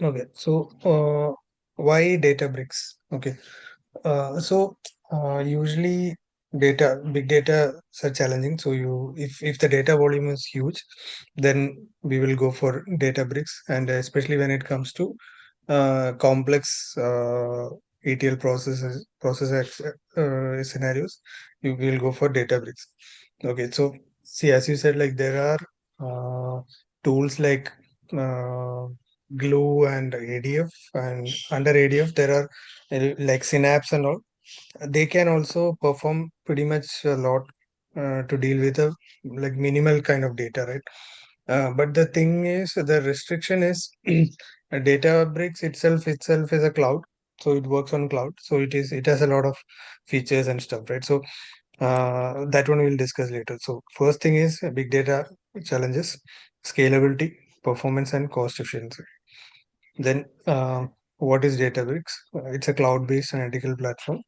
Okay, so why Databricks? Okay, usually big data are challenging. So if the data volume is huge, then we will go for Databricks, and especially when it comes to complex ETL scenarios, you will go for Databricks. Okay, so see, as you said, like there are tools like uh, Glue and ADF, and under ADF there are like Synapse and all. They can also perform pretty much a lot to deal with a like minimal kind of data, right? But the thing is, the restriction is Databricks itself is a cloud, so it works on cloud, so it has a lot of features and stuff, right? So that one we'll discuss later. So first thing is big data challenges, scalability, performance, and cost efficiency. Then what is Databricks? It's a cloud-based analytical platform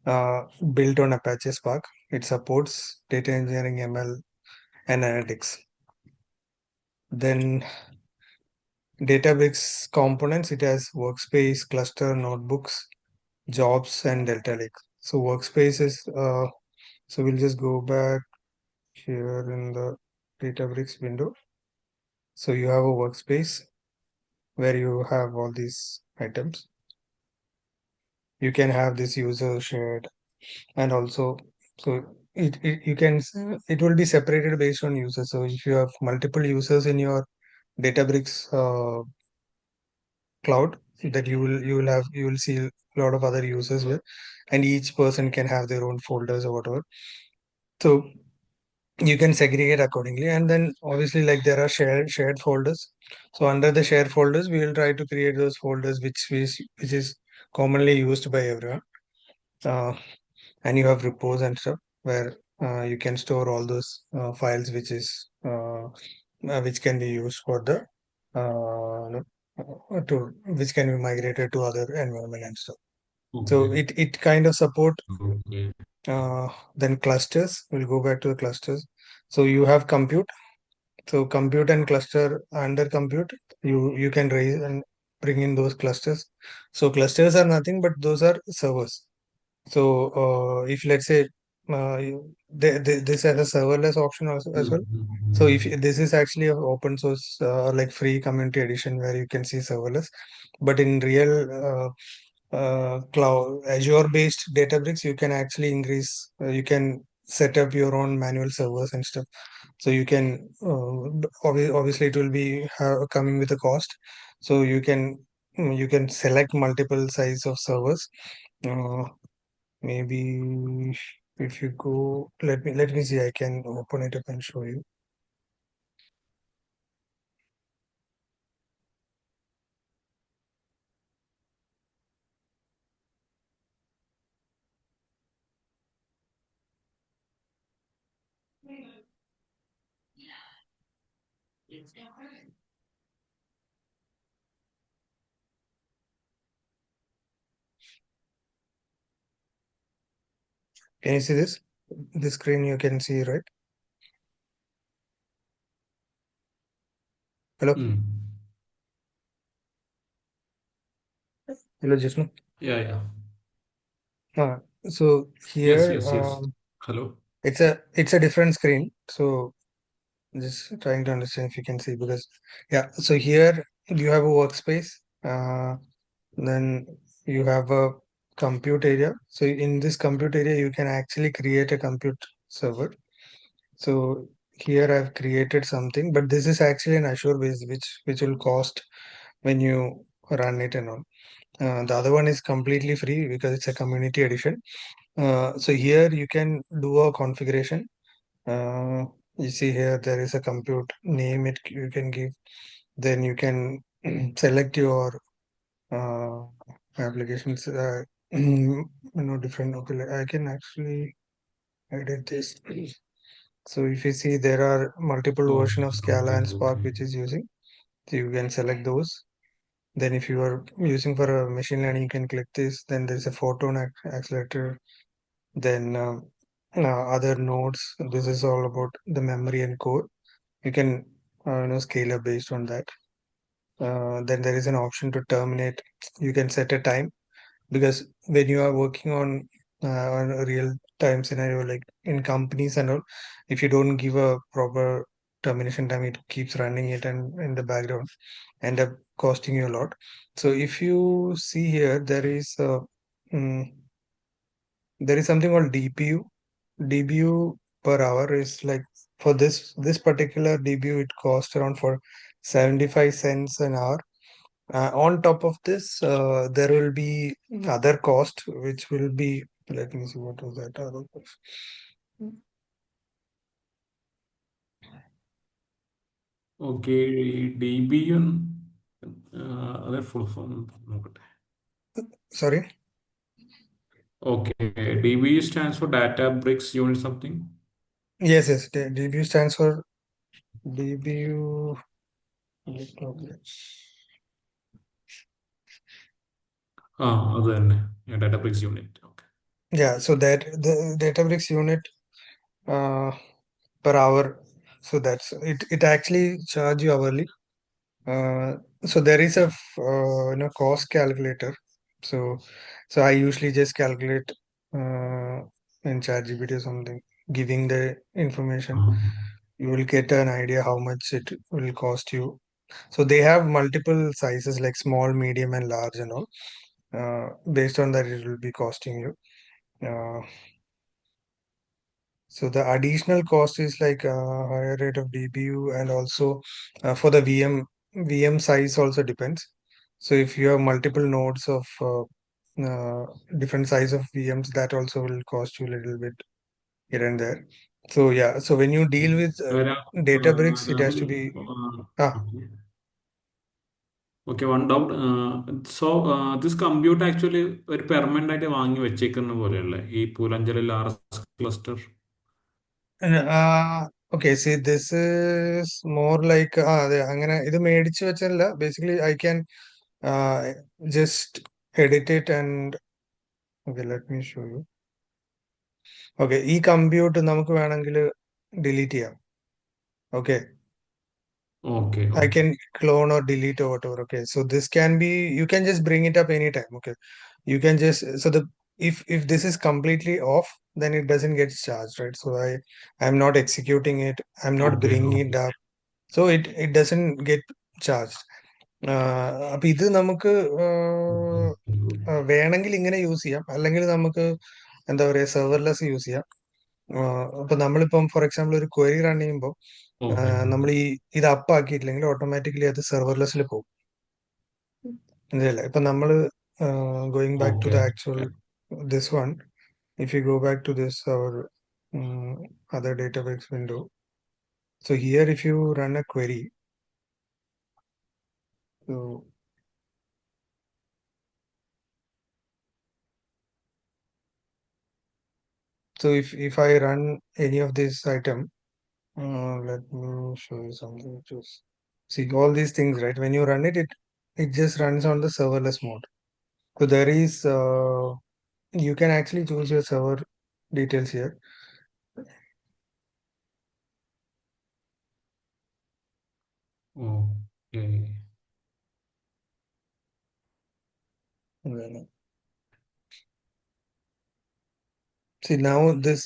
uh, built on Apache Spark. It supports data engineering, ML, and analytics. Then Databricks components, it has workspace, cluster, notebooks, jobs, and Delta Lake. So workspace is, so we'll just go back here in the Databricks window. So you have a workspace where you have all these items. You can have this user shared, and also, so you can, it will be separated based on users. So if you have multiple users in your Databricks cloud, that you will see a lot of other users with, and each person can have their own folders or whatever. So you can segregate accordingly, and then obviously like there are shared folders. So under the shared folders, we will try to create those folders which is commonly used by everyone. uh, and you have repos and stuff where you can store all those files which can be used for the to which can be migrated to other environment and stuff. So Okay. it kind of support. Okay. Then clusters, we'll go back to the clusters. So you have compute. So compute and cluster, under compute, you can raise and bring in those clusters. So clusters are nothing but those are servers. So if let's say this has a serverless option also as well. So if Mhm. this is actually a open source like free community edition where you can see serverless, but in real cloud Azure based Databricks, you can actually increase. You can set up your own manual servers and stuff. So you can obviously it will be coming with a cost. So you can select multiple size of servers. Uh, Maybe if you go, let me see. I can open it up and show you. Can you see this? The screen you can see, right? Hello, Mm. hello, Jishnu. Yeah, yeah. Uh, so Yes, here, yes, yes. Hello. it's a different screen. So just trying to understand if you can see, because yeah. So here you have a workspace. Then you have a compute area. So in this compute area, you can actually create a compute server. So here I've created something, but this is actually an Azure base, which will cost when you run it and all. The other one is completely free because it's a community edition. So here you can do a configuration. Uh, you see here there is a compute name it you can give. Then you can select your uh, applications. Different. Okay, I can actually edit this. So if you see there are multiple Oh, version of Scala okay, and Spark okay. which is using, so you can select those. Then if you are using for a machine learning, you can click this. Then there's a photon accelerator. Then other nodes. This is all about the memory and core. You can scale up based on that. then there is an option to terminate. You can set a time, because when you are working on a real time scenario, like in companies and all, if you don't give a proper termination time, it keeps running it and in the background, end up costing you a lot. So if you see here, mm, there is something called DPU. DBU per hour is like, for this particular DBU, it costs around for 75 cents an hour. On top of this, there will be other cost, which will be, let me see, what was that other cost? Okay D B U അതെ full form നോക്കട്ടെ. Sorry. Okay D B U stands for data bricks unit something. Yes, DBU stands for DBU. ആ അത് തന്നെ, data bricks unit. Okay. Yeah, so that the Databricks unit per hour. So that's it. It actually charge you hourly. Uh, so there is a cost calculator. So so I usually just calculate in ChatGPT or something, giving the information. You will get an idea how much it will cost you. So they have multiple sizes like small, medium, and large and all. Based on that, it will be costing you. Uh, so the additional cost is like a higher rate of DBU, and also for the VM size also depends. So if you have multiple nodes of different size of VMs, that also will cost you a little bit here and there. So yeah, so when you deal with Databricks, it has Rahul, to be ah okay one doubt. So this compute actually ഒരു permanent ആയിട്ട് വാങ്ങി വെച്ചേക്കുന്ന പോലെയല്ലേ ഈ പൂലഞ്ചലിൽ RS cluster? okay. See, this is more like അതെ അങ്ങനെ ഇത് മേടിച്ചു വെച്ചല്ല. Basically, I can uh, just edit it and okay. Let me show you. Okay, ഈ കമ്പ്യൂട്ട് നമുക്ക് വേണമെങ്കിൽ ഡിലീറ്റ് ചെയ്യാം. Okay. Okay I okay can clone or delete or whatever. Okay, so this can be, you can just bring it up anytime. Okay, you can just, so the if this is completely off, then it doesn't get charged, right? So I'm not executing it, I'm not okay bringing okay it up, so it doesn't get charged. അപ്പൊ ഇത് നമുക്ക് വേണമെങ്കിൽ ഇങ്ങനെ use ചെയ്യാം, അല്ലെങ്കിൽ നമുക്ക് എന്താ പറയുക, സെർവർലെസ് യൂസ് ചെയ്യാം. അപ്പൊ നമ്മളിപ്പം ഫോർ എക്സാമ്പിൾ ഒരു ക്വയറി റൺ ചെയ്യുമ്പോൾ ഓക്കെ നമ്മൾ ഇത് അപ്പ് ആക്കിയിട്ടില്ലെങ്കിൽ ഓട്ടോമാറ്റിക്കലി അത് സെർവർലെസ്സിൽ പോകും. മനസ്സിലല്ലേ? ഇപ്പൊ നമ്മള് going back to okay the actual this one, if you go back to this our other database window, so here if you run a query, so if I run any of this item, let me show you something which is, see all these things, right? When you run it, it just runs on the serverless mode. So there is you can actually choose your server details here. Okay And then, see now this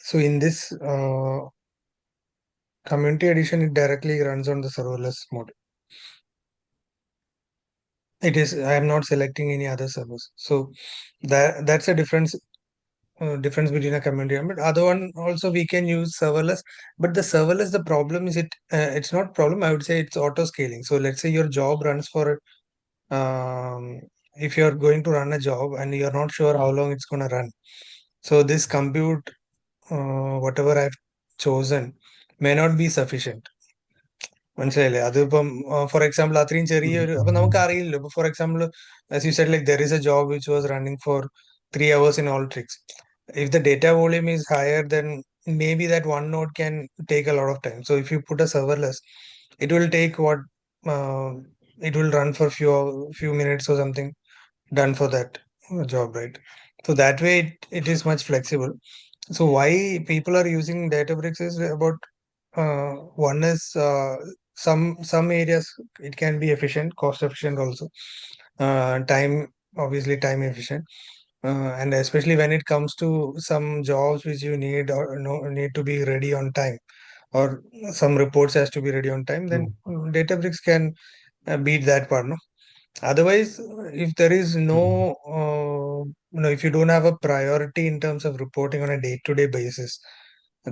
so in this community edition, it directly runs on the serverless mode. It is, I am not selecting any other servers. So that's a difference between a community and, but other one also we can use serverless. But the serverless, the problem is it's not problem, I would say it's auto scaling. So let's say your job runs for if you're going to run a job and you're not sure how long it's going to run, so this compute whatever I've chosen may not be sufficient. മനസ്സിലായില്ലേ? അതിപ്പം for example അത്രയും ചെറിയൊരു, അപ്പൊ നമുക്ക് അറിയില്ലല്ലോ. ഇപ്പൊ for example as you said, like there is a job which was running for 3 hours in all tricks. If the data volume is higher, then maybe that one node can take a lot of time. So if you put a serverless, it will take what uh, it will run for few minutes or something, done for that job, right? So that way it is much flexible. So why people are using Databricks is about one is some areas it can be efficient, cost efficient also. Time, obviously time efficient. And especially when it comes to some jobs which you need or no need to be ready on time, or some reports has to be ready on time, then Mm. Databricks can beat that part, no? Otherwise, if there is Mm. if you don't have a priority in terms of reporting on a day-to-day basis,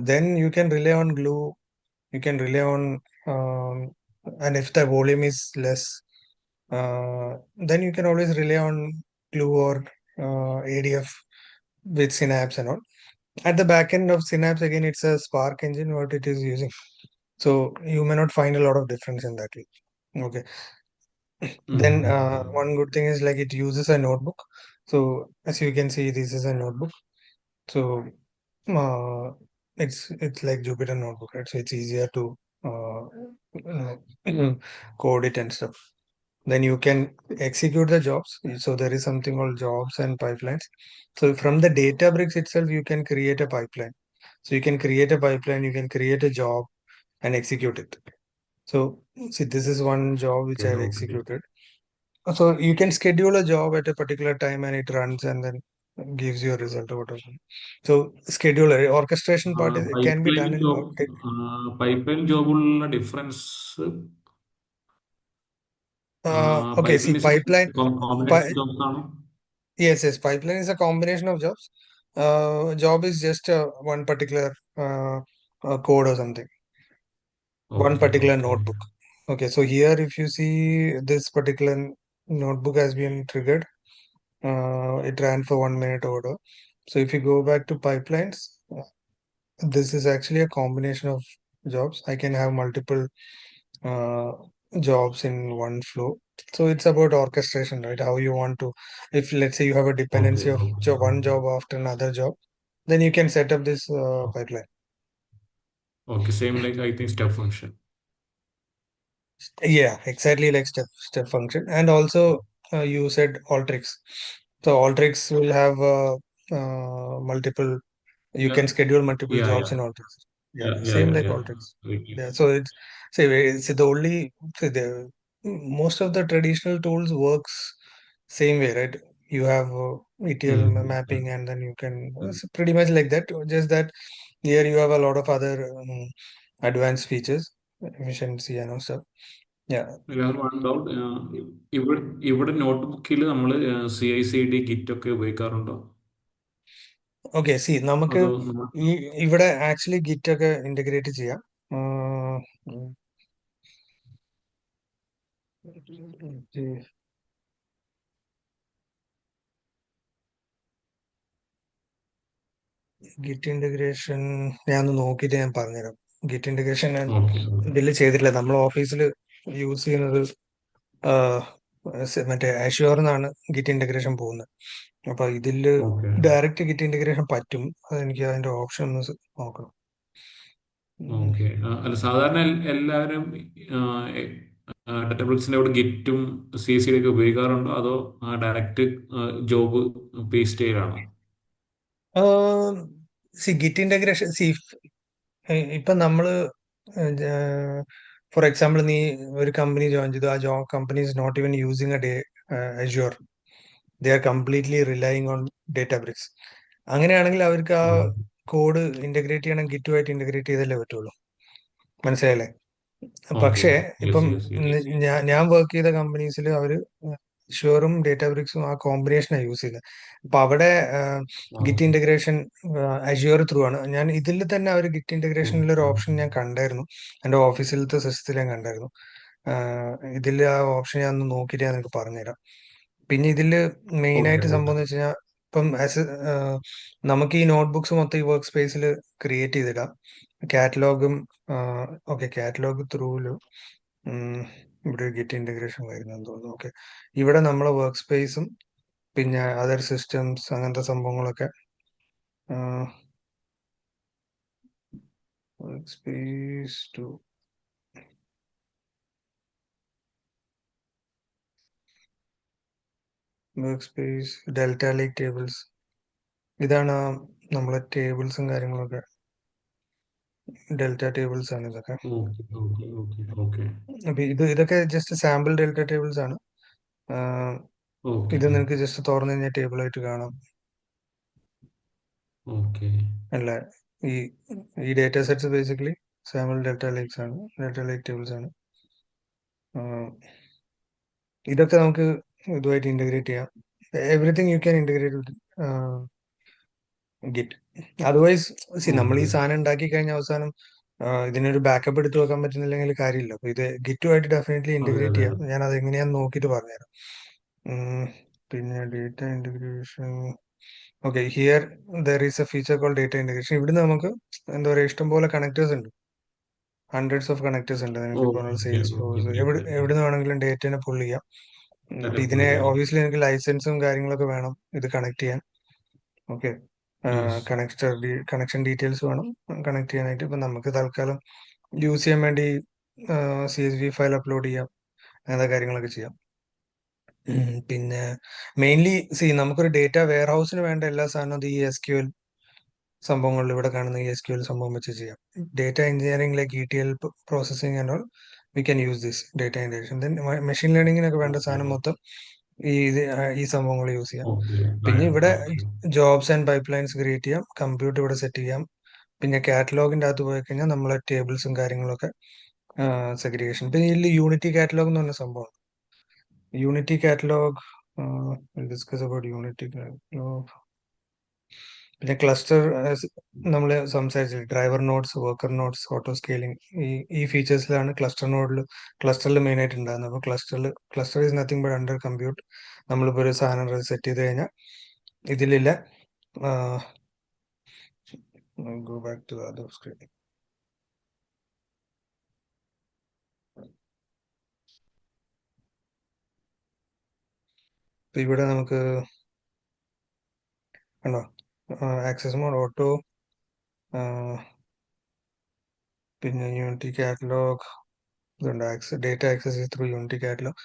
then you can rely on Glue. You can rely on, and if the volume is less, then you can always rely on Glue or ADF with Synapse and all. At the back end of Synapse, again, it's a Spark engine what it is using. So you may not find a lot of difference in that way. Okay. Then Mm. one good thing is like it uses a notebook. So as you can see, this is a notebook. So uh, it's like Jupyter notebook, right? So it's easier to code it and stuff. Then you can execute the jobs. So there is something called jobs and pipelines. So from the Databricks itself, you can create a pipeline. So you can create a pipeline, you can create a job and execute it. So see, this is one job which Okay, I've okay. executed. So you can schedule a job at a particular time and it runs and then gives you a result or whatever. So scheduler orchestration part is, it can be pipeline done in job pipeline ജോബുള്ള difference okay, see pipeline is pipeline. Combination Pi- jobs ആണ്. yes, pipeline is a combination of jobs. Job is just one particular code or something, one okay particular okay. notebook. Okay, so here if you see this particular notebook has been triggered, it ran for 1 minute order. So if you go back to pipelines, this is actually a combination of jobs. I can have multiple uh, jobs in one flow. So it's about orchestration, right? How you want to, if let's say you have a okay dependency of okay. one job after another job, then you can set up this pipeline. Okay same like I think step function. Yeah, exactly like step function. And also you said Alteryx. So Alteryx will have multiple. You can schedule multiple Yeah, jobs yeah, in Alteryx. Yeah, yeah, yeah, same yeah, like yeah. Alteryx. Really. Yeah, so it's see the only see the most of the traditional tools works same way, right? You have ETL Mm. mapping, and then you can Mm. it's pretty much like that. Just that here you have a lot of other advanced features, efficiency and all stuff. Yeah. വേറെ one doubt, ഇവിടെ ഇവിടെ നോട്ട്ബുക്കിൽ നമ്മൾ CI/CD git ഒക്കെ ഉപയോഗിക്കാറുണ്ടോ? Okay C നമുക്ക് അതോ നമ്മൾ ഈ ഇവിടെ ആക്ച്വലി ഗിറ്റ് ഒക്കെ ഇന്റഗ്രേറ്റ് ചെയ്യാം. ഗിറ്റ് ഇന്റഗ്രേഷൻ ഞാൻ ഒന്ന് നോക്കിയിട്ട് ഞാൻ പറഞ്ഞുതരാം. ഗിറ്റ് ഇന്റഗ്രേഷൻ ഞാൻ ഓക്കെ ഇതിൽ ചെയ്തിട്ടില്ല. നമ്മൾ ഓഫീസിൽ യൂസ് ചെയ്യുന്നത് മറ്റേ അഷ്യൂർ എന്നാണ് ഗിറ്റ് ഇന്റഗ്രേഷൻ പോകുന്നത്. അപ്പൊ ഇതില് ഓക്കെ ഡയറക്റ്റ് ഗിറ്റ് ഇന്റഗ്രേഷൻ പറ്റും. അതെനിക്ക് അതിന്റെ ഓപ്ഷൻ ഒന്ന് നോക്കണം. ഉം. ഓക്കെ. അല്ല സാധാരണ എല്ലാവരും ഡാറ്റാബ്രിക്സിന്റെ കൂടെ ഗിറ്റും CI/CD ഒക്കെ ഉപയോഗിക്കാറുണ്ടോ അതോ ഡയറക്റ്റ് ജോബ് പേസ്റ്റ് ചെയ്യലാണോ? സി ഗിറ്റ് ഇന്റഗ്രേഷൻ സി ഇപ്പൊ നമ്മള് ഫോർ എക്സാമ്പിൾ നീ ഒരു കമ്പനി ജോയിൻ ചെയ്തു. ആ company is not even using a day Azure. They are completely relying on Databricks. അങ്ങനെയാണെങ്കിൽ അവർക്ക് ആ കോഡ് ഇന്റഗ്രേറ്റ് ചെയ്യണം, ഗിറ്റുമായിട്ട് ഇന്റഗ്രേറ്റ് ചെയ്തല്ലേ പറ്റുള്ളൂ. മനസ്സിലായില്ലേ? ഓക്കെ. പക്ഷേ യെസ് ഇപ്പം യെസ് യെസ്. ഞാൻ വർക്ക് ചെയ്ത കമ്പനീസിൽ അവര് ഷുവറും ഡേറ്റാബ്രിക്സും ആ കോമ്പിനേഷനാണ് യൂസ് ചെയ്യുന്നത്. അപ്പൊ അവിടെ ഗിറ്റ് ഇന്റഗ്രേഷൻ അഷ്യൂർ ത്രൂ ആണ്. ഞാൻ ഇതിൽ തന്നെ അവർ ഗിറ്റ് ഇന്റഗ്രേഷനിൽ ഒരു ഓപ്ഷൻ ഞാൻ കണ്ടായിരുന്നു. എൻ്റെ ഓഫീസിലത്തെ സിസ്റ്റത്തിൽ ഞാൻ കണ്ടായിരുന്നു. ഇതിൽ ആ ഓപ്ഷൻ ഞാൻ ഒന്ന് നോക്കിയിട്ട് ഞാൻ നിങ്ങൾക്ക് പറഞ്ഞുതരാം. പിന്നെ ഇതില് മെയിൻ ഓക്കെ ആയിട്ട് സംഭവം ഓക്കെ. എന്ന് വെച്ച് കഴിഞ്ഞാൽ ഇപ്പം നമുക്ക് ഈ നോട്ട്ബുക്സ് മൊത്തം ഈ വർക്ക് സ്പേസിൽ ക്രിയേറ്റ് ചെയ്തിടാം. കാറ്റലോഗും ഓക്കെ കാറ്റലോഗ് ത്രൂല് ഇവിടെ ഗിറ്റ് ഇന്റഗ്രേഷൻ വരുന്നെന്ന് തോന്നുന്നു. ഓക്കെ, ഇവിടെ നമ്മളെ വർക്ക് സ്പേസും പിന്നെ അതർ സിസ്റ്റംസ് അങ്ങനത്തെ സംഭവങ്ങളൊക്കെ work space to work space delta like tables, ഇതാണ് നമ്മളെ ടേബിൾസും കാര്യങ്ങളൊക്കെ. ഡെൽറ്റ ടേബിൾസ് ആണ് ഇതൊക്കെ. ഓക്കെ ഓക്കെ ഓക്കെ ഓക്കെ അപ്പൊ ഇതൊക്കെ ജസ്റ്റ് സാമ്പിൾ ഡെൽറ്റ ടേബിൾസ് ആണ്. ആഹ് ഓക്കെ ഇത് നിനക്ക് ജസ്റ്റ് തുറന്നു കഴിഞ്ഞാൽ ടേബിൾ ആയിട്ട് കാണാം. ഓക്കെ അല്ല, ഈ ഈ data sets basically sample delta lakes ആണ്, ഡെൽറ്റ ലേക്ക് ടേബിൾസ് ആണ്. ആഹ് ഇതൊക്കെ നമുക്ക് ഇതുമായിട്ട് ഇന്റഗ്രേറ്റ് ചെയ്യാം. Everything you can integrate with git. Otherwise നമ്മൾ ഈ ഓക്കെ സാധനം ഉണ്ടാക്കി കഴിഞ്ഞ അവസാനം ഇതിനൊരു ബാക്കപ്പ് എടുത്ത് വെക്കാൻ പറ്റുന്നില്ലെങ്കിൽ കാര്യമില്ല. അപ്പൊ ഇത് ഗിറ്റുമായിട്ട് ഡെഫിനറ്റ്ലി അതെ ഇന്റഗ്രേറ്റ് അതെ ചെയ്യാം. ഞാൻ അത് എങ്ങനെയാന്ന് നോക്കിയിട്ട് പറഞ്ഞുതരാം. പിന്നെ data integration. Okay, here there is A feature call data integration. ഇവിടുന്ന് നമുക്ക് എന്താ പറയുക, ഇഷ്ടംപോലെ കണക്ടേഴ്സ് ഉണ്ട്. ഹൺഡ്രഡ്സ് ഓഫ് കണക്ടേഴ്സ് ഉണ്ട്. നിങ്ങൾക്ക് ഇപ്പോൾ ഓക്കെ സെയിൽസ് ഓക്കെ ഫോഴ്സ് എവിടുന്ന് വേണമെങ്കിലും ഡേറ്റനെ പുൾ ചെയ്യാം. അപ്പൊ ഇതിനെ ഓക്കെ ഒബിയസ്ലി നിങ്ങൾക്ക് ലൈസൻസും കാര്യങ്ങളൊക്കെ വേണം ഇത് കണക്ട് ചെയ്യാൻ. ഓക്കെ, യെസ് കണക്ഷൻ ഡീറ്റെയിൽസ് വേണം കണക്ട് ചെയ്യാനായിട്ട്. ഇപ്പൊ നമുക്ക് തൽക്കാലം യൂസ് ചെയ്യാൻ വേണ്ടി CSV ഫയൽ അപ്ലോഡ് ചെയ്യാം, അങ്ങനത്തെ കാര്യങ്ങളൊക്കെ ചെയ്യാം. പിന്നെ മെയിൻലി നമുക്കൊരു ഡേറ്റ വെയർ ഹൗസിന് വേണ്ട എല്ലാ സാധനവും ഈ SQL സംഭവങ്ങളിൽ ഇവിടെ കാണുന്ന ഈ SQL സംഭവം വെച്ച് ചെയ്യാം. Data engineering like ETL processing and all we can use this data integration. Then machine ലേണിംഗിനൊക്കെ വേണ്ട ഓക്കെ സാധനം മൊത്തം ഈ സംഭവങ്ങൾ യൂസ് ചെയ്യാം. ഓക്കെ പിന്നെ ഇവിടെ ഓക്കെ ജോബ്സ് ആൻഡ് പൈപ്പ്ലൈൻസ് ക്രിയേറ്റ് ചെയ്യാം, കമ്പ്യൂട്ടർ ഇവിടെ സെറ്റ് ചെയ്യാം. പിന്നെ കാറ്റലോഗിന്റെ അകത്ത് പോയി കഴിഞ്ഞാൽ നമ്മളെ ടേബിൾസും കാര്യങ്ങളൊക്കെ സെഗ്രിഗേഷൻ. പിന്നെ ഇതിൽ യൂണിറ്റി കാറ്റലോഗ് എന്ന് പറഞ്ഞ സംഭവം. Unity Catalog discuss about Unity Catalog. പിന്നെ ക്ലസ്റ്റർ നമ്മൾ സംസാരിച്ചില്ല, driver nodes, worker nodes, auto scaling. ഈ ഫീച്ചേഴ്സിലാണ് ക്ലസ്റ്ററിൽ മെയിൻ ആയിട്ട് ഉണ്ടാകുന്നത്. അപ്പോൾ cluster is nothing but under compute. നമ്മളിപ്പോൾ ഒരു സാധനം സെറ്റ് ചെയ്ത് കഴിഞ്ഞാൽ ഇതിലില്ല. Go back to other screen. ഇപ്പൊ ഇവിടെ നമുക്ക് കണ്ടോ, ആക്സസ് മോഡ്, ഓട്ടോ, പിന്നെ യൂണിറ്റി കാറ്റലോഗ് ഇതുണ്ട്. Data access through Unity Catalog.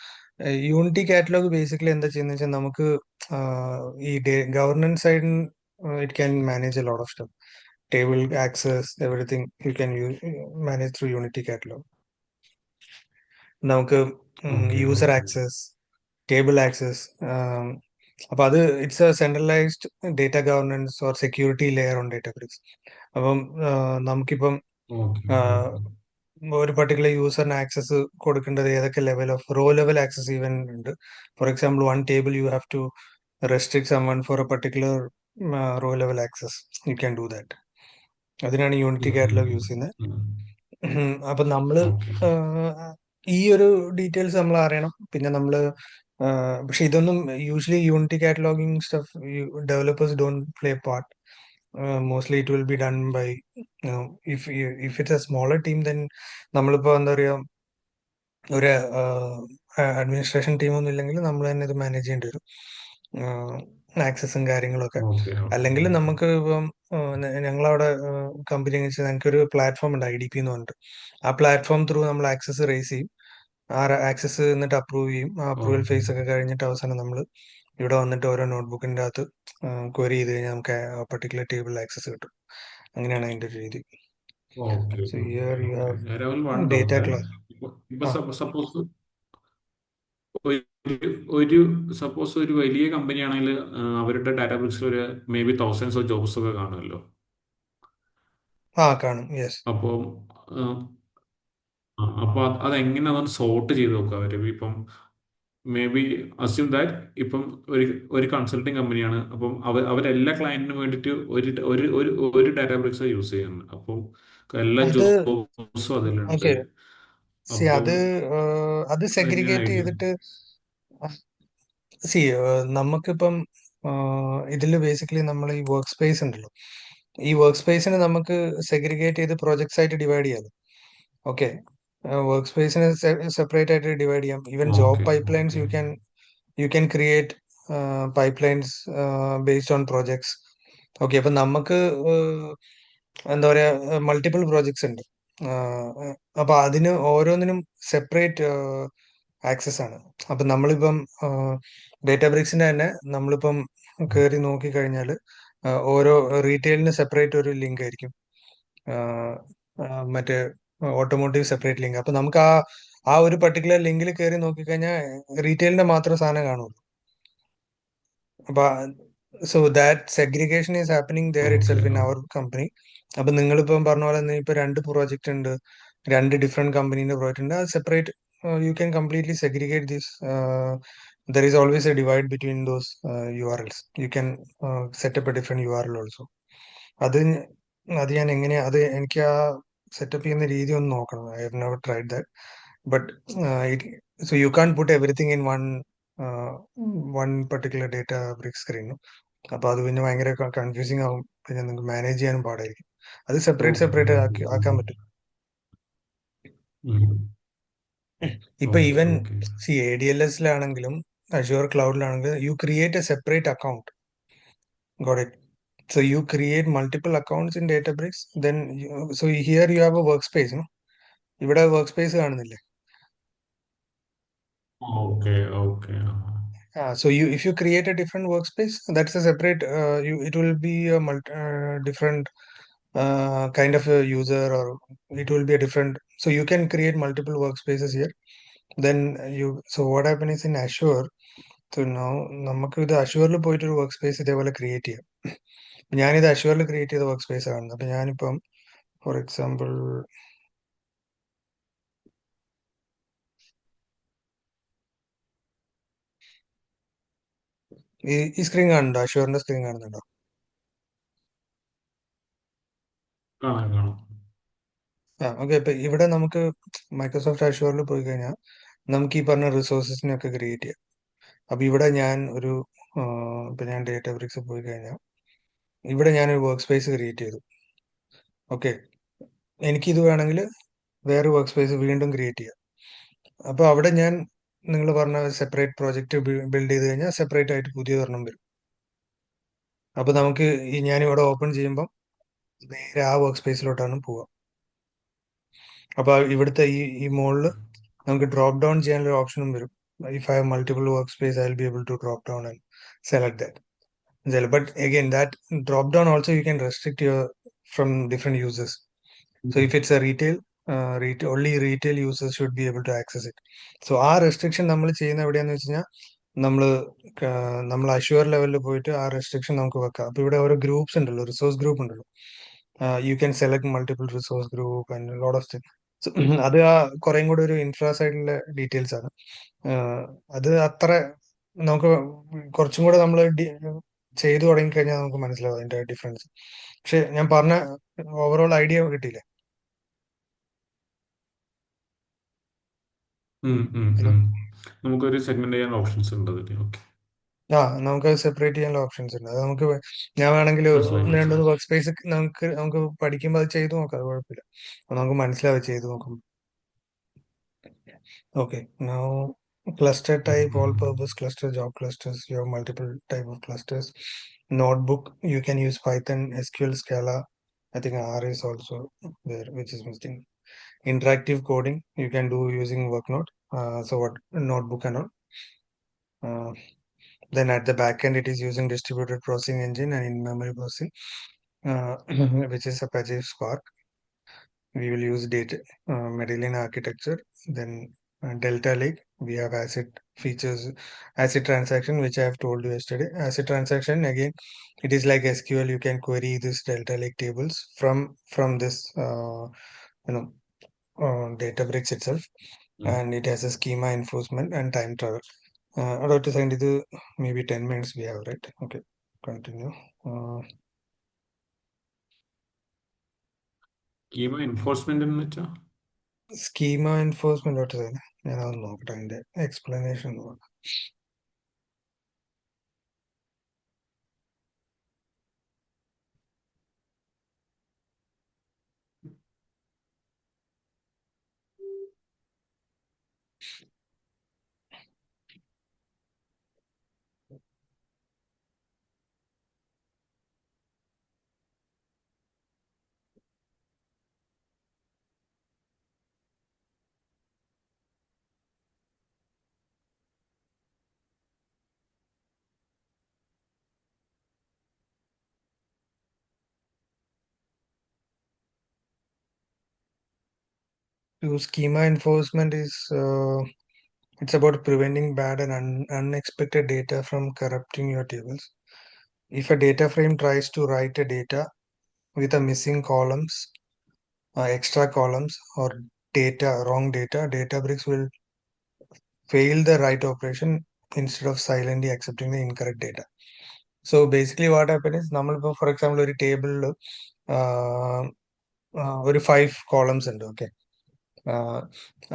Unity Catalog basically എന്താ ചെയ്യുന്നത് വെച്ചാൽ നമുക്ക് ഈ governance side it can manage a lot of stuff. Table access everything you can manage through Unity Catalog. നമുക്ക് okay user okay access, table access. അപ്പൊ അത് it's a centralised data governance or security layer on Databricks. അപ്പം നമുക്കിപ്പം okay ആഹ്, ഒരു particular യൂസറിന് access കൊടുക്കേണ്ടത് ഏതൊക്കെ level of row level access even ഉണ്ട്. For example one table you have to restrict someone for a particular row level access. You can do that. അതിനാണ് Unity Catalog use ചെയ്യുന്നത്. അപ്പൊ നമ്മള് okay ഈ ഒരു details നമ്മൾ അറിയണം. പിന്നെ നമ്മള് പക്ഷെ ഇതൊന്നും usually unity cataloging stuff developers don't play part. Mostly it will be done by if it's a smaller team. Then നമ്മളിപ്പോ എന്താ പറയാ, ഒരു അഡ്മിനിസ്ട്രേഷൻ ടീമൊന്നും ഇല്ലെങ്കിൽ നമ്മൾ തന്നെ ഇത് മാനേജ് ചെയ്യേണ്ടി വരും, ആക്സസും കാര്യങ്ങളൊക്കെ. ഓക്കെ ഓക്കെ അല്ലെങ്കിൽ ഓക്കെ നമുക്ക് ഇപ്പം ഞങ്ങളവിടെ കമ്പനി എന്ന് വെച്ചാൽ ഞങ്ങൾക്ക് ഒരു പ്ലാറ്റ്ഫോം ഉണ്ട്, IDP എന്ന് പറഞ്ഞിട്ട്. ആ പ്ലാറ്റ്ഫോം ത്രൂ നമ്മൾ ആക്സസ് റേസ് ചെയ്യും. ആ ആക്സസ് എന്നിട്ട് അപ്രൂവ് ചെയ്യും. ആ അപ്രൂവൽ ഓക്കെ ഫേസ് ഒക്കെ കഴിഞ്ഞിട്ട് അവസാനം നമ്മൾ ഇവിടെ വന്നിട്ട് ഓരോ നോട്ട്ബുക്കിന്റെ അകത്ത് ക്വയറി ചെയ്ത് കഴിഞ്ഞാൽ നമുക്ക് ആ പർട്ടിക്കുലർ ടേബിൾ ആക്സസ് കിട്ടും. അങ്ങനെയാണ് അതിന്റെ ഒരു രീതി. Okay so okay here you okay have level one data doubt. Class. ഇപ്പൊ ആ സപ്പോസ് ഒരു സപ്പോസ് ഒരു വലിയ കമ്പനി ആണെങ്കിൽ അവരുടെ ഡാറ്റാബേസിൽ ഒരു may be thousands of jobs ഒക്കെ കാണുമല്ലോ. കാണും. യെസ്. അപ്പോൾ അപ്പോൾ അതെങ്ങനെ അതൊന്ന് സോർട്ട് ചെയ്ത് നോക്കുക അവർ. ഇപ്പം മേ ബി അസ്യൂം ദാറ്റ് ഇപ്പം ഒരു ഒരു കൺസൾട്ടിങ് കമ്പനിയാണ്. അപ്പം അവരെല്ലാ ക്ലയന്റിനും വേണ്ടിയിട്ട് ഒരു ഡാറ്റാബേസ് യൂസ് ചെയ്യുന്നുണ്ട്. അപ്പം എല്ലാ അത് ജോബ്സും അതിലുണ്ട്. ഓക്കെ. അപ്പം അത് സെഗ്രിഗേറ്റ് എങ്ങനെയായിരിക്കും? ചെയ്തിട്ട് സി നമുക്കിപ്പം ഇതിൽ ബേസിക്കലി നമ്മൾ ഈ വർക്ക് സ്പേസ് ഉണ്ടല്ലോ, ഈ വർക്ക് സ്പേസിനെ നമുക്ക് സെഗ്രിഗേറ്റ് ചെയ്ത് പ്രൊജക്ട്സ് ആയിട്ട് ഡിവൈഡ് ചെയ്യാം. ഓക്കെ, വർക്ക് സ്പേസിനെ സെപ്പറേറ്റ് ആയിട്ട് ഡിവൈഡ് ചെയ്യാം. Even job okay pipe lines okay you can create pipe lines based on projects. Okay, അപ്പൊ നമുക്ക് എന്താ പറയാ, മൾട്ടിപ്പിൾ പ്രോജക്ട്സ് ഉണ്ട്. അപ്പൊ അതിന് ഓരോന്നിനും സെപ്പറേറ്റ് ആക്സസ് ആണ്. അപ്പൊ നമ്മളിപ്പം ഡേറ്റാബ്രിക്സിന്റെ തന്നെ നമ്മളിപ്പം കയറി നോക്കിക്കഴിഞ്ഞാൽ ഓരോ റീറ്റെയിലിന് സെപ്പറേറ്റ് ഒരു ലിങ്ക് ആയിരിക്കും. മറ്റേ ഓട്ടോമോട്ടീവ് സെപ്പറേറ്റ് ലിങ്ക്. അപ്പൊ നമുക്ക് ആ ആ ഒരു പർട്ടിക്കുലർ ലിങ്കിൽ കയറി നോക്കിക്കഴിഞ്ഞാൽ റീറ്റെയിലിന്റെ മാത്രം സാധനം കാണുള്ളൂ. അപ്പൊ so that segregation is happening there it okay. Self in our company. അപ്പൊ നിങ്ങളിപ്പം പറഞ്ഞ പോലെ ഇപ്പൊ 2 പ്രോജക്റ്റ് ഉണ്ട്, 2 ഡിഫറെന്റ് കമ്പനീന്റെ പ്രോജക്റ്റ് ഉണ്ട്, അത് separate. You can completely segregate this. There is always A divide between those URLs. You can set up a different URL also. അത് അത് ഞാൻ എങ്ങനെയാ, അത് എനിക്ക് ആ സെറ്റപ്പ് ചെയ്യുന്ന രീതി ഒന്ന് നോക്കണം. I have never tried that. But so you can put everything in one particular data brick screen. അപ്പൊ അത് പിന്നെ ഭയങ്കര കൺഫ്യൂസിങ് ആവും, പിന്നെ നിങ്ങൾക്ക് മാനേജ് ചെയ്യാനും പാടായിരിക്കും. അത് സെപ്പറേറ്റ് ഓക്കെ. സെപ്പറേറ്റ് ആക്കാൻ പറ്റും. ഇപ്പൊ ഓക്കെ. Even okay. ADLS-ലാണെങ്കിലും അഷ്യൂർ ക്ലൗഡിലാണെങ്കിലും you create a separate account. Got it? So you create multiple accounts in Databricks. Then so here you have a workspace, no? ഇവിടെ workspace കാണുന്നില്ലേ? Okay. Okay. So if you create a different workspace, that's a separate. It will be a different kind of a user, or it will be a different. So you can create multiple workspaces here. Then so what happens is in Azure. So now നമുക്ക് ഇത് അഷ്യൂറിൽ പോയിട്ട് ഒരു work space ഇതേപോലെ create ചെയ്യാം. ഞാനിത് അഷ്യൂറിൽ create ചെയ്ത work space ആണ്. അപ്പൊ ഞാനിപ്പം ഫോർ എക്സാമ്പിൾ ഈ സ്ക്രീൻ കാണുന്നുണ്ടോ? അഷ്യൂറിന്റെ സ്ക്രീൻ കാണുന്നുണ്ടോ? കാണാം, കാണാം. ഓക്കെ. ഇപ്പൊ ഇവിടെ നമുക്ക് മൈക്രോസോഫ്റ്റ് അഷ്യൂറിൽ പോയി കഴിഞ്ഞാൽ നമുക്ക് ഈ പറഞ്ഞ റിസോഴ്സസിനൊക്കെ ക്രിയേറ്റ് ചെയ്യാം. അപ്പൊ ഇവിടെ ഞാൻ ഒരു ഇപ്പൊ ഞാൻ ഡേറ്റാബ്രിക്സ് പോയി കഴിഞ്ഞാൽ ഇവിടെ ഞാനൊരു വർക്ക് സ്പേസ് ക്രിയേറ്റ് ചെയ്തു. ഓക്കെ, എനിക്കിത് വേണമെങ്കിൽ വേറെ വർക്ക് സ്പേസ് വീണ്ടും ക്രിയേറ്റ് ചെയ്യാം. അപ്പൊ അവിടെ ഞാൻ നിങ്ങൾ പറഞ്ഞ സെപ്പറേറ്റ് പ്രോജക്റ്റ് ബിൽഡ് ചെയ്ത് കഴിഞ്ഞാൽ സെപ്പറേറ്റ് ആയിട്ട് പുതിയതൊരെണ്ണം വരും. അപ്പൊ നമുക്ക് ഞാനിവിടെ ഓപ്പൺ ചെയ്യുമ്പോൾ നേരെ ആ വർക്ക് സ്പേസിലോട്ടാണ് പോവുക. അപ്പൊ ഇവിടുത്തെ ഈ മുകളിൽ നമുക്ക് ഡ്രോപ്പ് ഡൗൺ ചെയ്യാനുള്ള ഓപ്ഷനും വരും. If I have multiple work space I will be able to drop down and select that. But again, that drop down also you can restrict your from different users. So if it's a only retail users should be able to access it. So ആ restriction നമ്മൾ ചെയ്യുന്ന എവിടെയാന്ന് വെച്ച് കഴിഞ്ഞാൽ നമ്മൾ assure ലെവലിൽ പോയിട്ട് ആ റെസ്ട്രിക്ഷൻ നമുക്ക് വെക്കാം. അപ്പൊ ഇവിടെ ഓരോ ഗ്രൂപ്പ്സ് ഉണ്ടല്ലോ, റിസോഴ്സ് ഗ്രൂപ്പ് ഉണ്ടല്ലോ. You can select multiple resource group and lot of thing. അത് കുറേം കൂടെ ഒരു ഇൻഫ്രാ സൈഡിലെ ഡീറ്റെയിൽസ് ആണ്. അത് അത്ര നമുക്ക് കുറച്ചും കൂടെ നമ്മൾ ചെയ്തു തുടങ്ങിക്കഴിഞ്ഞാൽ നമുക്ക് മനസ്സിലാവും അതിന്റെ ഡിഫറൻസ്. പക്ഷെ ഞാൻ പറഞ്ഞ ഓവറോൾ ഐഡിയ കിട്ടിയില്ലേ? ഹലോ. നമുക്കൊരു സെഗ്മെന്റ് ചെയ്യാൻ ഓപ്ഷൻസ് ഉണ്ട് അതിൽ. ഓക്കെ. നമുക്ക് സെപ്പറേറ്റ് ചെയ്യാനുള്ള ഓപ്ഷൻസ് ഉണ്ട്. അത് നമുക്ക് ഞാൻ വേണമെങ്കിൽ മനസ്സിലായി, ഒന്ന് മനസ്സിലായി. രണ്ടൊന്ന് വർക്ക് സ്പേസ് നമുക്ക് പഠിക്കുമ്പോൾ അത് ചെയ്തു നോക്കാം, അത് കുഴപ്പമില്ല. അപ്പൊ നമുക്ക് മനസ്സിലാവും ചെയ്തു നോക്കും. Okay, now cluster type, all-purpose cluster, job clusters. You have multiple type of clusters. Notebook, you can use Python, SQL, Scala. I think R is also there, which is missing. Interactive coding, you can do using Worknote. So what notebook and all. Then at the back end, it is using distributed processing engine and in-memory processing, which is Apache Spark. We will use data Medallion architecture. Then Delta Lake, we have ACID features, ACID transaction, which I have told you yesterday. ACID transaction, again, it is like SQL. You can query this Delta Lake tables from this Databricks itself, and it has a schema enforcement and time travel. Dr. Sandy, maybe 10 minutes we have, right? Okay, continue. Schema enforcement എന്ന് വെച്ചാ Schema enforcement, Dr. Sandy. ഞാൻ അത് നോക്കട്ടെ അതിന്റെ explanation. to schema enforcement is it's about preventing bad and unexpected data from corrupting your tables. If a data frame tries to write a data with a missing columns, extra columns, or wrong data, Databricks will fail the write operation instead of silently accepting the incorrect data. So basically what happens is, for example, a table ഒരു 5 columns ഉണ്ട്. Okay,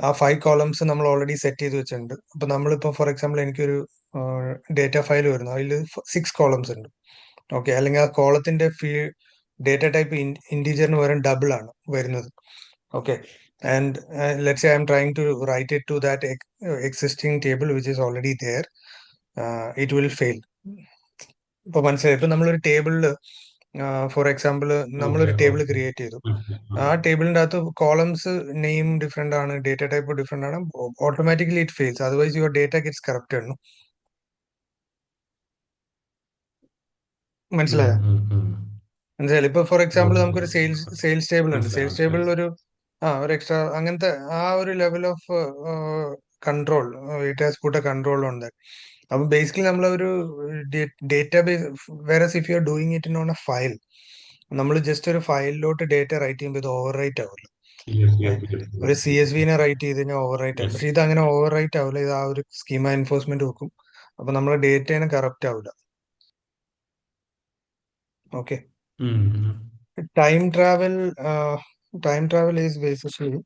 ആ 5 columns നമ്മൾ already set ചെയ്ത് വെച്ചിട്ടുണ്ട്. അപ്പൊ നമ്മളിപ്പോ for example എനിക്കൊരു data file വരുന്നു, അതിൽ 6 columns ഉണ്ട്. ഓക്കെ, അല്ലെങ്കിൽ ആ കോളത്തിന്റെ ഡേറ്റ ടൈപ്പ് ഇന്റീജറിന് പകരം ഡബിൾ ആണ് വരുന്നത്. Okay, and let's say I'm trying to write it to that existing table which is already there, it will fail. ഇപ്പൊ മനസ്സിലായി. ഇപ്പൊ നമ്മളൊരു ടേബിളിൽ ഫോർ എക്സാമ്പിൾ ഓക്കെ നമ്മളൊരു ടേബിൾ ഓക്കെ ക്രിയേറ്റ് ചെയ്തു. മനസ്സിലായി. ആ ടേബിളിന്റെ അകത്ത് കോളംസ് നെയിം ഡിഫറെന്റ് ആണ്, ഡേറ്റ ടൈപ്പ് ഡിഫറെന്റ് ആണ്, automatically it fails, otherwise your data gets corrupted. മനസ്സിലായോ? മനസ്സിലായി. ഇപ്പൊ ഫോർ എക്സാമ്പിൾ ഓക്കെ നമുക്കൊരു ഓക്കെ സെയിൽസ് ടേബിൾ ഉണ്ട്. മനസ്സിലായി സെയിൽസ് മനസ്സിലായി. ടേബിളിൽ ഒരു എക്സ്ട്രാ അങ്ങനത്തെ ആ ഒരു level of control, it has put a control on that. അപ്പൊ ബേസിക്കലി നമ്മളൊരു ഡേറ്റാബേസ്, വേറെ if you are doing it in on A file, നമ്മൾ ജസ്റ്റ് ഒരു ഫയലിലോട്ട് ഡേറ്റ റൈറ്റ് ചെയ്യുമ്പോൾ ഇത് ഓവർ റൈറ്റ് ആവില്ല. യെസ് യെസ് യെസ് ഒരു യെസ് യെസ് CSVനെ റൈറ്റ് ചെയ്ത് കഴിഞ്ഞാൽ ഓവർ റൈറ്റ് ആവും. യെസ്. പക്ഷെ ഇത് അങ്ങനെ ഓവർ റൈറ്റ് ആവില്ല. ഇത് ആ ഒരു സ്കീമ എൻഫോഴ്സ്മെന്റ് വെക്കും. അപ്പൊ നമ്മുടെ ഡേറ്റേനെ കറപ്റ്റ് ആവില്ല. Okay, time travel time travel is basically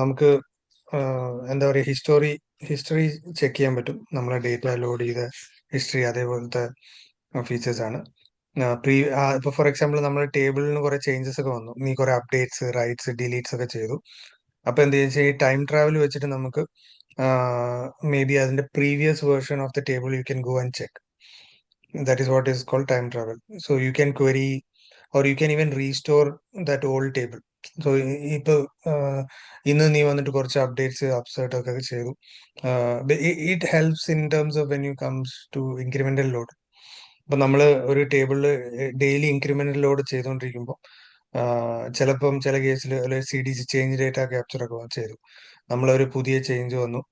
നമുക്ക് എന്താ പറയുക, ഹിസ്റ്ററി ചെക്ക് ചെയ്യാൻ പറ്റും. നമ്മളെ ഡേറ്റ ലോഡ് ചെയ്ത ഹിസ്റ്ററി, അതേപോലത്തെ ഫീച്ചേഴ്സ് ആണ്. ഇപ്പൊ ഫോർ എക്സാമ്പിൾ നമ്മൾ ടേബിളിന് കുറെ ചേഞ്ചസ് ഒക്കെ വന്നു, നീ കുറെ അപ്ഡേറ്റ്സ്, റൈറ്റ്സ്, ഡിലീറ്റ്സ് ഒക്കെ ചെയ്തു. അപ്പൊ എന്താ വെച്ചാൽ ഈ ടൈം ട്രാവൽ വെച്ചിട്ട് നമുക്ക് മേ ബി അതിന്റെ previous version of the table you can go and check. That is what is called time travel. So you can query or you can even restore that old table. So ഇപ്പൊ ഇന്ന് നീ വന്നിട്ട് കുറച്ച് updates upsert ഒക്കെ ചെയ്തു. It helps in terms of when you comes to incremental load. അപ്പൊ നമ്മൾ ഒരു ടേബിളിൽ ഡെയിലി ഇൻക്രിമെന്റൽ ലോഡ് ചെയ്തുകൊണ്ടിരിക്കുമ്പോൾ ചിലപ്പം ചില കേസിൽ CDC ചേഞ്ച് ഡേറ്റ ക്യാപ്ചർ ഒക്കെ ചെയ്തു, നമ്മളൊരു പുതിയ ചേഞ്ച് വന്നു,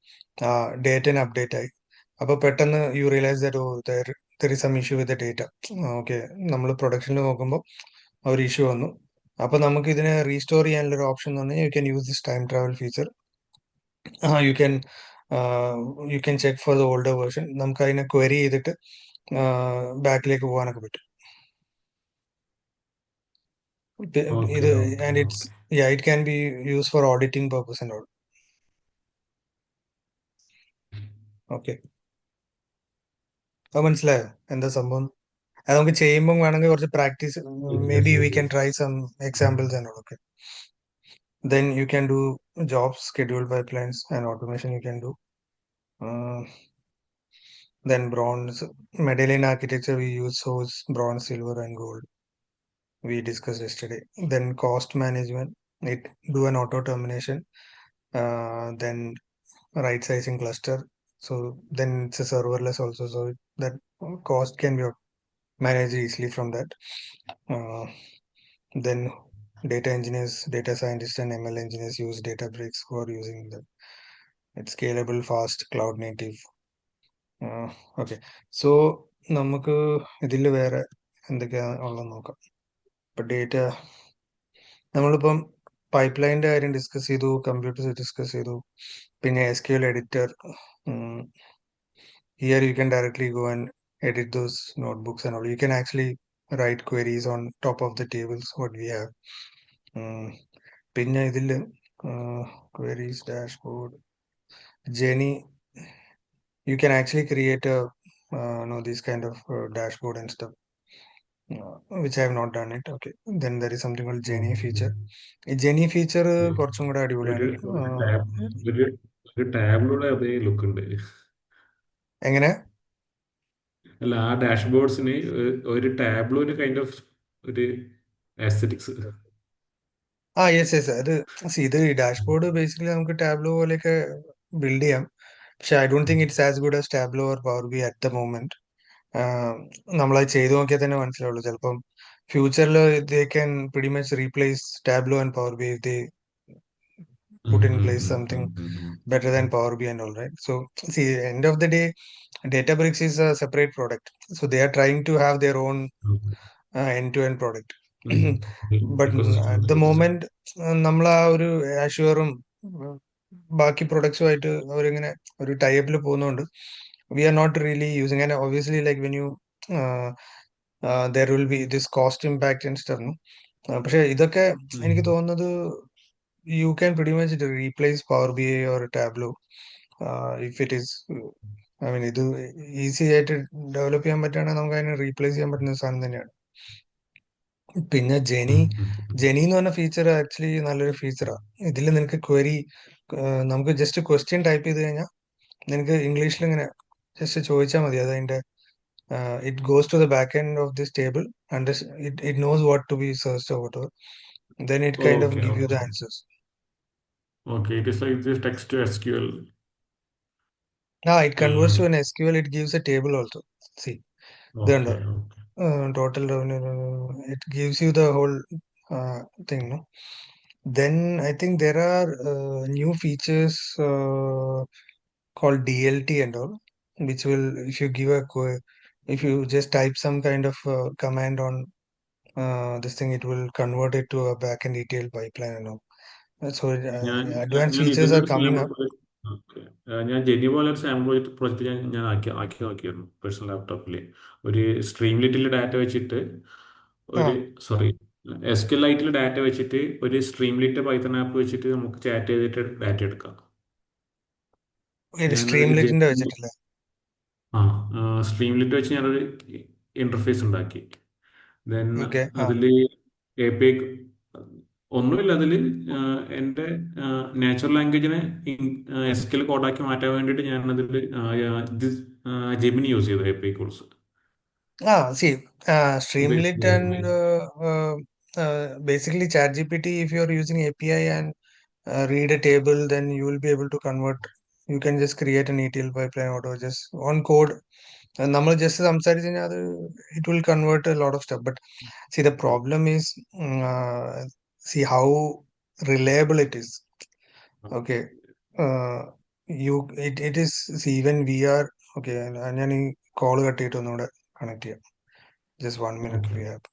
ഡേറ്റന് അപ്ഡേറ്റ് ആയി. അപ്പൊ പെട്ടെന്ന് you realise that there is some issue with the data. Okay, നമ്മൾ പ്രൊഡക്ഷനിൽ നോക്കുമ്പോൾ ഒരു ഇഷ്യൂ വന്നു. അപ്പൊ നമുക്ക് ഇതിനെ റീസ്റ്റോർ ചെയ്യാനുള്ള ഒരു ഓപ്ഷൻ എന്ന് പറഞ്ഞാൽ you can use this time travel feature. You can you can check for the older version. നമുക്ക് അതിനെ ക്വയറി ചെയ്തിട്ട് ബാക്കിലേക്ക് പോകാനൊക്കെ പറ്റും. ഓക്കെ ഇത് okay and okay. It can be use for auditing purpose and all. Okay, അത് മനസ്സിലായോ എന്താ സംഭവം? അത് നമുക്ക് ചെയ്യുമ്പോൾ വേണമെങ്കിൽ കുറച്ച് practice, may yes be we yes can yes. Try some examples and all. Okay, then you can do jobs, scheduled pipelines, and automation you can do. Uh, then bronze, Medallion architecture, we use source, bronze, silver, and gold. We discussed yesterday. Then cost management, it do an auto termination. Then right sizing cluster. So then it's a serverless also. So that cost can be managed easily from that. Uh, then data engineers, data scientists, and ML engineers use Databricks who are using the it's scalable, fast, cloud native. Okay, so നമുക്ക് ഇതിൽ വേറെ എന്തൊക്കെയാ ഉള്ളത് നോക്കാം. ഇപ്പൊ data നമ്മളിപ്പം pipe ലൈനിന്റെ കാര്യം ഡിസ്കസ് ചെയ്തു, കമ്പ്യൂട്ടേഴ്സ് ഡിസ്കസ് ചെയ്തു, പിന്നെ SQL editor. Here you can directly go and edit those notebooks and all. You can actually write queries on top of the tables what we have. പിന്നെ ഇതിൽ queries dashboard Jenny, you can actually create a this kind of dashboard and stuff, which I have not done it. Okay, then there is something called Jenny feature. ഈ Jenny feature കുറച്ചും കൂടെ ഒരു അടിപൊളിയാണ്. ഒരു tab ഒരു ഒരു ടാബിലൂടെ അതേ look ഉണ്ട്. എങ്ങനെ? അല്ല, ആ ഡാഷ്ബോർഡ്സിന് ഒരു ടാബ്ലോ ഒരു കൈൻഡ് ഓഫ് ഒരു ആസ്തറ്റിക്സ്. യെസ് യെസ്, അത് ഇത് ഡാഷ്ബോർഡ് ബേസിക്കലി നമുക്ക് ടാബ്ലോ പോലെയൊക്കെ ബിൽഡ് ചെയ്യാം. പക്ഷെ I don't think it's as good as tableau or power B at the moment. നമ്മളത് ചെയ്തു നോക്കിയാൽ തന്നെ മനസ്സിലാവുള്ളൂ. ചിലപ്പം ഫ്യൂച്ചറിൽ they can pretty much replace tableau and power B put ഉം, in ഉം, place ഉം, something ഉം, ഉം, ഉം. better than Power BI and all, right? So see, end of the day, Databricks is a separate product, so they are trying to have their own ഉം. end-to-end product. ഉം. But Ecosystem. at the moment നമ്മൾ ആ ഒരു ആഷ്യൂറും ബാക്കി പ്രൊഡക്ട്സുമായിട്ട് അവരിങ്ങനെ ഒരു ടൈപ്പിൽ പോകുന്നതുകൊണ്ട് we are not really using, and obviously like when you there will be this cost impact and stuff. പക്ഷെ ഇതൊക്കെ എനിക്ക് തോന്നുന്നത് you can pretty much replace power B I or tableau if it is, I mean ഇത് easy ആയിട്ട് develop ചെയ്യാൻ പറ്റുകയാണെങ്കിൽ നമുക്ക് അതിനെ റീപ്ലേസ് ചെയ്യാൻ പറ്റുന്ന സാധനം തന്നെയാണ്. പിന്നെ ജെനി, ജെനി എന്ന് പറഞ്ഞ ഫീച്ചർ ആക്ച്വലി നല്ലൊരു ഫീച്ചറാണ്. ഇതിൽ നിനക്ക് ക്വരി, നമുക്ക് ജസ്റ്റ് ക്വസ്റ്റ്യൻ ടൈപ്പ് ചെയ്ത് കഴിഞ്ഞാൽ നിനക്ക് ഇംഗ്ലീഷിൽ ഇങ്ങനെ ജസ്റ്റ് ചോദിച്ചാൽ മതി. അത് അതിന്റെ it goes to the back end of this table and it knows what to be searched or whatever. Then it kind of Okay, give you the okay. answers. Okay, it is like this text to SQL. It converts to an SQL. It gives a table also. See, then Okay, okay. total revenue, it gives you the whole thing, no? Then I think there are new features called DLT and all, which will, if you give a if you just type some kind of command on this thing, it will convert it to a backend ETL pipeline and all. So ഞാൻ advanced ഞാൻ features ഇതിന്റെ are ഒരു coming sample up. Project, okay, ഞാൻ ജെനി പോലെ ഒരു sample project ഞാൻ ആക്കി നോക്കിയിരുന്നു പേഴ്സണൽ ലാപ്ടോപ്പിൽ. ഒരു സ്ട്രീം ലിറ്റിൽ ഡാറ്റ വെച്ചിട്ട് ഒരു, Ah, സോറി, SQL ലൈറ്റിൽ ഡാറ്റ വെച്ചിട്ട് ഒരു സ്ട്രീം ലിറ്റ് പൈത്തൺ ആപ്പ് വെച്ചിട്ട് നമുക്ക് ചാറ്റ് ചെയ്തിട്ട് ഡാറ്റ എടുക്കാം. ഞാനതിൽ സ്ട്രീംലെറ്റിന്റെ വെച്ചിട്ടില്ല. ആ സ്ട്രീം ലിറ്റ് വെച്ച് ഞാനൊരു ഇന്റർഫേസ് ഉണ്ടാക്കി. Then Okay. അതിൽ API ഒന്നുമില്ല അതിൽ, എൻ്റെ നാച്ചുറൽ ലാംഗ്വേജിനെ SQL കോഡാക്കി മാറ്റാൻ വേണ്ടിയിട്ട് ഞാൻ അതിൽ ജെമിനി യൂസ് ചെയ്തു API calls. See, Streamlit and basically ChatGPT, if you're using API and read a table, then you will be able to convert. You can just create an ETL pipeline or just on code. നമ്മൾ just സംസാരിച്ച് കഴിഞ്ഞാൽ അത് it will convert a lot of stuff. But see, the problem is, see how reliable it is. Okay. It is, see, even we are, okay, ഞാൻ ഈ call cut ചെയ്തിട്ട് ഒന്നുകൂടെ connect ചെയ്യാം. Just 1 minute okay. we have.